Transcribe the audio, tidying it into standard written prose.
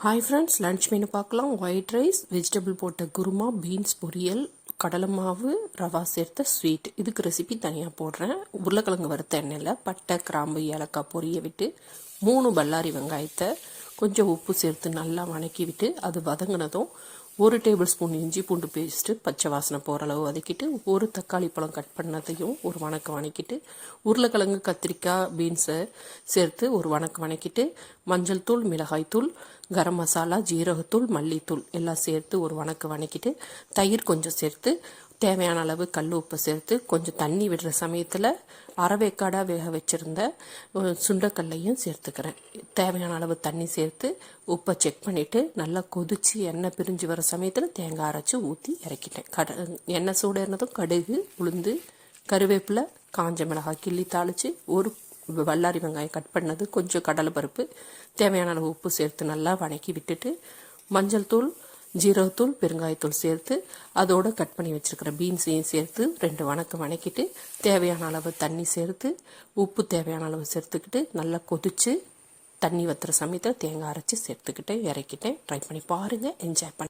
Hi friends, lunch menu பார்க்கலாம். White rice, vegetable போட்ட kurma, beans பொரியல், கடலை மாவு, ரவா சேர்த்த ஸ்வீட். இதுக்கு ரெசிபி தனியாக போடுறேன். உருளைக்கிழங்கு வறுத்த எண்ணெயில் பட்டை, கிராம்பு, ஏலக்காய் பொரிய விட்டு 3 பல்லாரி வெங்காயத்தை கொஞ்சம் உப்பு சேர்த்து நல்லா வதக்கி விட்டு அது வதங்கினதும் 1 டேபிள் ஸ்பூன் இஞ்சி பூண்டு பேஸ்ட்டு பச்சை வாசனை போகிற அளவு வதக்கிட்டு 1 தக்காளி பழம் கட் பண்ணதையும் ஒரு வதக்கிட்டு உருளைக்கிழங்கு, கத்திரிக்காய், பீன்ஸை சேர்த்து ஒரு வதக்கிட்டு மஞ்சள் தூள், மிளகாய் தூள், கரம் மசாலா, ஜீரகத்தூள், மல்லித்தூள் எல்லாம் சேர்த்து ஒரு வதக்கிட்டு தயிர் கொஞ்சம் சேர்த்து தேவையான அளவு கல் உப்பு சேர்த்து கொஞ்சம் தண்ணி விடுற சமயத்தில் அரைவேக்காடாக வேக வச்சுருந்த சுண்டைக்கல்லையும் சேர்த்துக்கிறேன். தேவையான அளவு தண்ணி சேர்த்து உப்பை செக் பண்ணிவிட்டு நல்லா கொதித்து எண்ணெய் பிரிஞ்சு வர சமயத்தில் தேங்காய் அரைச்சி ஊற்றி இறக்கிட்டேன். எண்ணெய் சூடேறினதும் கடுகு, உளுந்து, கருவேப்பிலை, காஞ்ச மிளகாய் கிள்ளி தாளித்து ஒரு வல்லாரி வெங்காயம் கட் பண்ணது, கொஞ்சம் கடலை பருப்பு, தேவையான அளவு உப்பு சேர்த்து நல்லா வதக்கி விட்டுட்டு மஞ்சள் தூள், ஜீரகத்தூள், பெருங்காயத்தூள் சேர்த்து அதோடு கட் பண்ணி வச்சுருக்கிற பீன்ஸையும் சேர்த்து 2 வதக்கிட்டு தேவையான அளவு தண்ணி சேர்த்து உப்பு தேவையான அளவு சேர்த்துக்கிட்டு நல்லா கொதித்து தண்ணி வற்றுற சமயத்தில் தேங்காய் அரைச்சி சேர்த்துக்கிட்டு இறக்கிட்டேன். ட்ரை பண்ணி பாருங்கள், என்ஜாய் பண்ணி